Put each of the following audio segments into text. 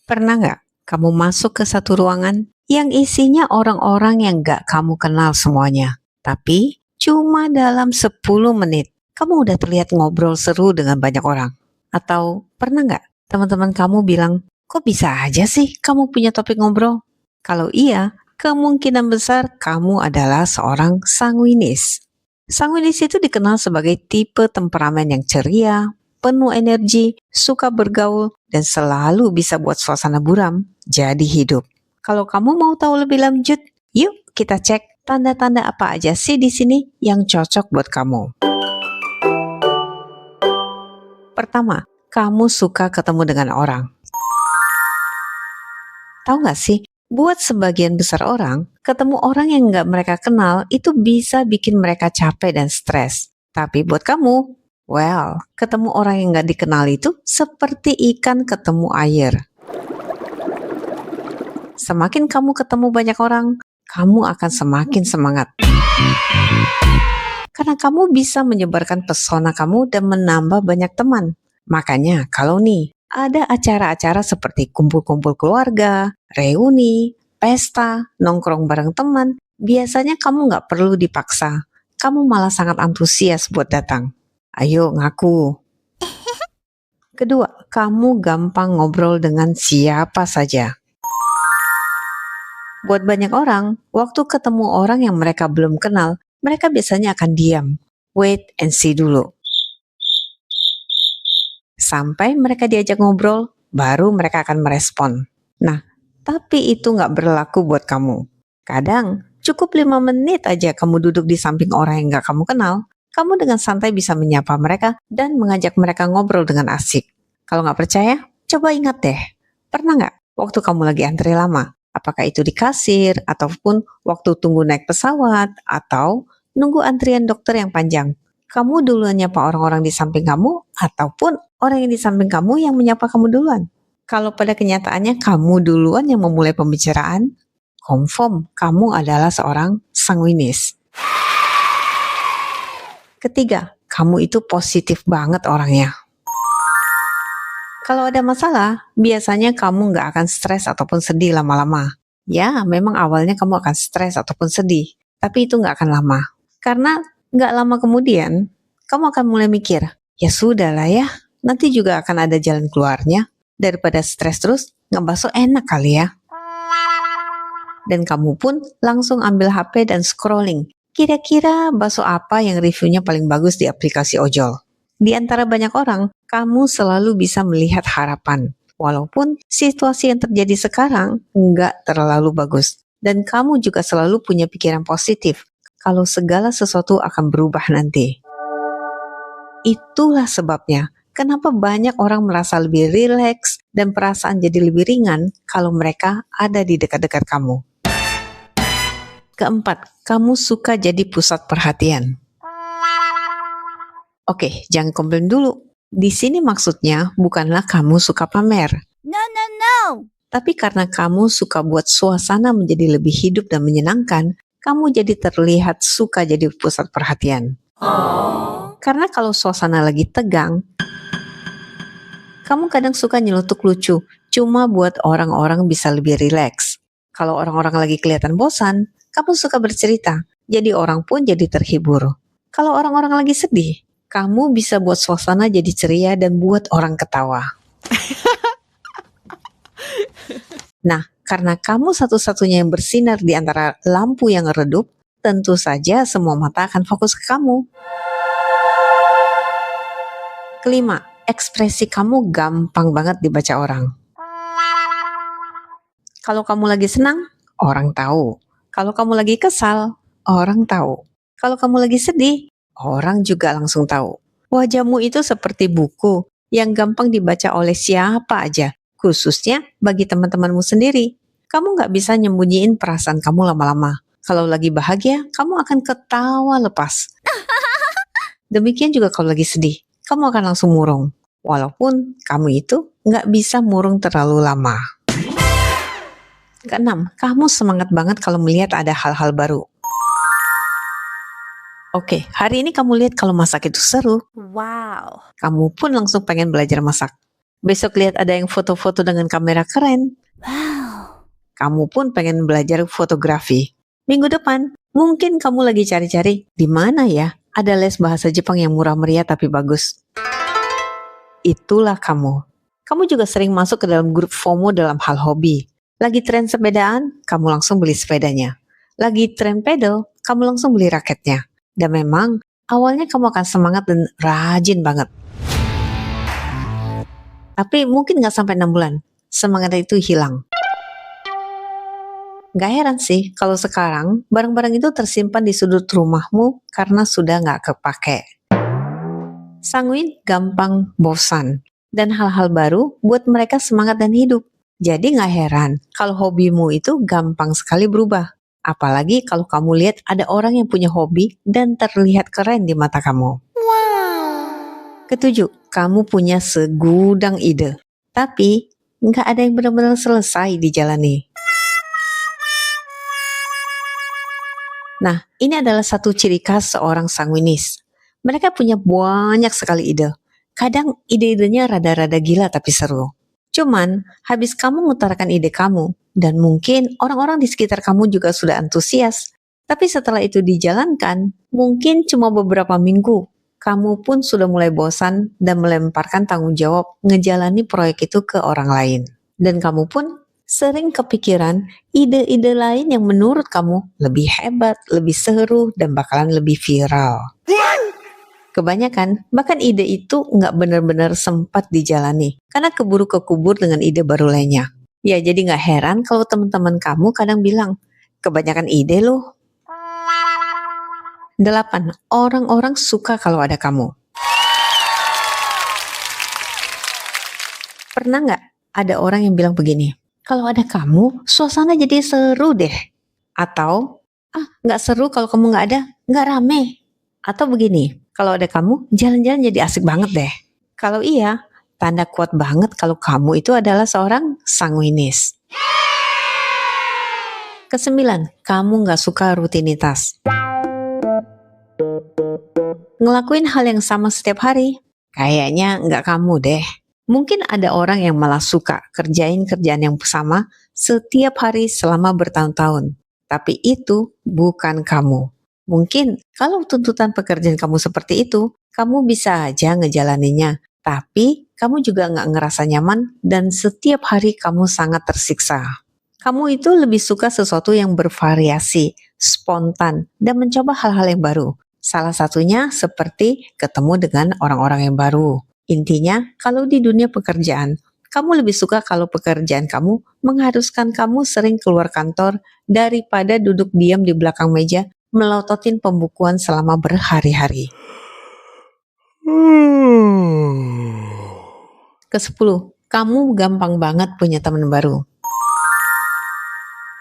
Pernah nggak kamu masuk ke satu ruangan yang isinya orang-orang yang nggak kamu kenal semuanya, tapi cuma dalam 10 menit kamu udah terlihat ngobrol seru dengan banyak orang? Atau pernah nggak teman-teman kamu bilang, kok bisa aja sih kamu punya topik ngobrol? Kalau iya, kemungkinan besar kamu adalah seorang sanguinis. Sanguinis itu dikenal sebagai tipe temperamen yang ceria, penuh energi, suka bergaul, dan selalu bisa buat suasana buram jadi hidup. Kalau kamu mau tahu lebih lanjut, yuk kita cek tanda-tanda apa aja sih di sini yang cocok buat kamu. Pertama, kamu suka ketemu dengan orang. Tahu nggak sih, buat sebagian besar orang, ketemu orang yang nggak mereka kenal itu bisa bikin mereka capek dan stres. Tapi buat kamu, well, ketemu orang yang nggak dikenal itu seperti ikan ketemu air. Semakin kamu ketemu banyak orang, kamu akan semakin semangat. Karena kamu bisa menyebarkan pesona kamu dan menambah banyak teman. Makanya kalau nih, ada acara-acara seperti kumpul-kumpul keluarga, reuni, pesta, nongkrong bareng teman, biasanya kamu nggak perlu dipaksa. Kamu malah sangat antusias buat datang. Ayo ngaku. Kedua, kamu gampang ngobrol dengan siapa saja. Buat banyak orang, waktu ketemu orang yang mereka belum kenal, mereka biasanya akan diam. Wait and see dulu. Sampai mereka diajak ngobrol, baru mereka akan merespon. Nah, tapi itu nggak berlaku buat kamu. Kadang, cukup 5 menit aja kamu duduk di samping orang yang nggak kamu kenal, kamu dengan santai bisa menyapa mereka dan mengajak mereka ngobrol dengan asik. Kalau nggak percaya, coba ingat deh. Pernah nggak waktu kamu lagi antri lama? Apakah itu di kasir, ataupun waktu tunggu naik pesawat, atau nunggu antrian dokter yang panjang? Kamu duluan nyapa orang-orang di samping kamu, ataupun orang yang di samping kamu yang menyapa kamu duluan? Kalau pada kenyataannya kamu duluan yang memulai pembicaraan, confirm kamu adalah seorang sanguinis. Ketiga, kamu itu positif banget orangnya. Kalau ada masalah, biasanya kamu nggak akan stres ataupun sedih lama-lama. Ya, memang awalnya kamu akan stres ataupun sedih, tapi itu nggak akan lama. Karena nggak lama kemudian, kamu akan mulai mikir, ya sudah lah ya, nanti juga akan ada jalan keluarnya. Daripada stres terus, ngebahso enak kali ya. Dan kamu pun langsung ambil HP dan scrolling. Kira-kira bakso apa yang reviewnya paling bagus di aplikasi ojol? Di antara banyak orang, kamu selalu bisa melihat harapan. Walaupun situasi yang terjadi sekarang nggak terlalu bagus. Dan kamu juga selalu punya pikiran positif kalau segala sesuatu akan berubah nanti. Itulah sebabnya kenapa banyak orang merasa lebih rileks dan perasaan jadi lebih ringan kalau mereka ada di dekat-dekat kamu. Keempat, kamu suka jadi pusat perhatian. Oke, jangan komplain dulu. Di sini maksudnya bukanlah kamu suka pamer. No. Tapi karena kamu suka buat suasana menjadi lebih hidup dan menyenangkan, kamu jadi terlihat suka jadi pusat perhatian. Karena kalau suasana lagi tegang, kamu kadang suka nyelutuk lucu, cuma buat orang-orang bisa lebih rileks. Kalau orang-orang lagi kelihatan bosan, kamu suka bercerita, jadi orang pun jadi terhibur. Kalau orang-orang lagi sedih, kamu bisa buat suasana jadi ceria dan buat orang ketawa. Nah, karena kamu satu-satunya yang bersinar di antara lampu yang redup, tentu saja semua mata akan fokus ke kamu. Kelima, ekspresi kamu gampang banget dibaca orang. Kalau kamu lagi senang, orang tahu. Kalau kamu lagi kesal, orang tahu. Kalau kamu lagi sedih, orang juga langsung tahu. Wajahmu itu seperti buku yang gampang dibaca oleh siapa aja, khususnya bagi teman-temanmu sendiri. Kamu nggak bisa nyembunyiin perasaan kamu lama-lama. Kalau lagi bahagia, kamu akan ketawa lepas. Demikian juga kalau lagi sedih, kamu akan langsung murung. Walaupun kamu itu nggak bisa murung terlalu lama. Keenam, kamu semangat banget kalau melihat ada hal-hal baru. Oke, hari ini kamu lihat kalau masak itu seru. Wow. Kamu pun langsung pengen belajar masak. Besok lihat ada yang foto-foto dengan kamera keren. Wow. Kamu pun pengen belajar fotografi. Minggu depan, mungkin kamu lagi cari-cari di mana ya ada les bahasa Jepang yang murah meriah tapi bagus. Itulah kamu. Kamu juga sering masuk ke dalam grup FOMO dalam hal hobi. Lagi tren sepedaan, kamu langsung beli sepedanya. Lagi tren pedal, kamu langsung beli raketnya. Dan memang, awalnya kamu akan semangat dan rajin banget. Tapi mungkin gak sampai 6 bulan, semangat itu hilang. Gak heran sih kalau sekarang barang-barang itu tersimpan di sudut rumahmu karena sudah gak kepake. Sanguin gampang bosan, dan hal-hal baru buat mereka semangat dan hidup. Jadi gak heran kalau hobimu itu gampang sekali berubah. Apalagi kalau kamu lihat ada orang yang punya hobi dan terlihat keren di mata kamu. Ketujuh, kamu punya segudang ide, tapi nggak ada yang benar-benar selesai dijalani. Nah, ini adalah satu ciri khas seorang sanguinis. Mereka punya banyak sekali ide. Kadang ide-idenya rada-rada gila tapi seru. Cuman, habis kamu mengutarakan ide kamu, dan mungkin orang-orang di sekitar kamu juga sudah antusias. Tapi setelah itu dijalankan, mungkin cuma beberapa minggu, kamu pun sudah mulai bosan dan melemparkan tanggung jawab ngejalani proyek itu ke orang lain. Dan kamu pun sering kepikiran ide-ide lain yang menurut kamu lebih hebat, lebih seru, dan bakalan lebih viral. Kebanyakan, bahkan ide itu nggak benar-benar sempat dijalani, karena keburu kekubur dengan ide baru lainnya. Ya, jadi nggak heran kalau teman-teman kamu kadang bilang, kebanyakan ide loh. 8. Orang-orang suka kalau ada kamu. Pernah nggak ada orang yang bilang begini, kalau ada kamu, suasana jadi seru deh. Atau, nggak seru kalau kamu nggak ada, nggak rame. Atau begini, kalau ada kamu, jalan-jalan jadi asik banget deh. Kalau iya, tanda kuat banget kalau kamu itu adalah seorang sanguinis. 9. Kamu nggak suka rutinitas. Ngelakuin hal yang sama setiap hari, kayaknya nggak kamu deh. Mungkin ada orang yang malah suka kerjain kerjaan yang sama setiap hari selama bertahun-tahun. Tapi itu bukan kamu. Mungkin kalau tuntutan pekerjaan kamu seperti itu, kamu bisa aja ngejalaninnya. Tapi kamu juga nggak ngerasa nyaman dan setiap hari kamu sangat tersiksa. Kamu itu lebih suka sesuatu yang bervariasi, spontan, dan mencoba hal-hal yang baru. Salah satunya seperti ketemu dengan orang-orang yang baru. Intinya, kalau di dunia pekerjaan, kamu lebih suka kalau pekerjaan kamu mengharuskan kamu sering keluar kantor daripada duduk diam di belakang meja melototin pembukuan selama berhari-hari. 10. Kamu gampang banget punya teman baru.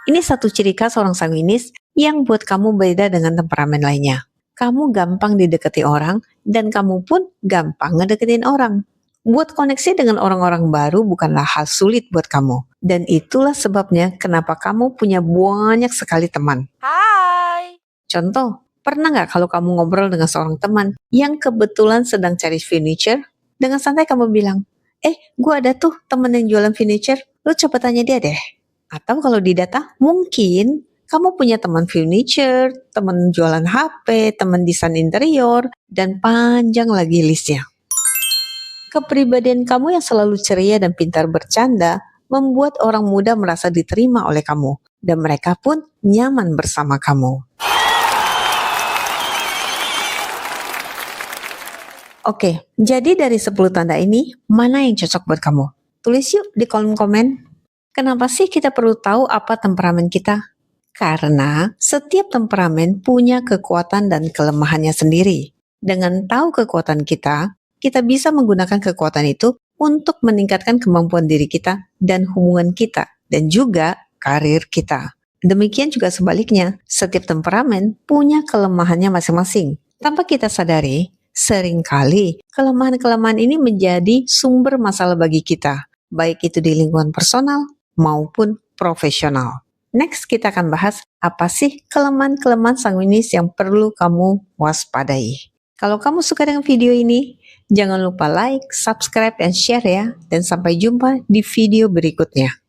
Ini satu ciri khas orang sanguinis yang buat kamu beda dengan temperamen lainnya. Kamu gampang didekati orang, dan kamu pun gampang ngedeketin orang. Buat koneksi dengan orang-orang baru bukanlah hal sulit buat kamu. Dan itulah sebabnya kenapa kamu punya banyak sekali teman. Hai. Contoh, pernah nggak kalau kamu ngobrol dengan seorang teman yang kebetulan sedang cari furniture, dengan santai kamu bilang, gue ada tuh temen yang jualan furniture, lo coba tanya dia deh. Atau kalau di data, mungkin kamu punya teman furniture, teman jualan HP, teman desain interior, dan panjang lagi listnya. Kepribadian kamu yang selalu ceria dan pintar bercanda membuat orang muda merasa diterima oleh kamu, dan mereka pun nyaman bersama kamu. Oke, jadi dari 10 tanda ini, mana yang cocok buat kamu? Tulis yuk di kolom komen. Kenapa sih kita perlu tahu apa temperamen kita? Karena setiap temperamen punya kekuatan dan kelemahannya sendiri. Dengan tahu kekuatan kita, kita bisa menggunakan kekuatan itu untuk meningkatkan kemampuan diri kita dan hubungan kita, dan juga karir kita. Demikian juga sebaliknya, setiap temperamen punya kelemahannya masing-masing. Tanpa kita sadari, seringkali kelemahan-kelemahan ini menjadi sumber masalah bagi kita, baik itu di lingkungan personal maupun profesional. Next, kita akan bahas apa sih kelemahan-kelemahan sanguinis yang perlu kamu waspadai. Kalau kamu suka dengan video ini, Jangan lupa like, subscribe, dan share ya. Dan sampai jumpa di video berikutnya.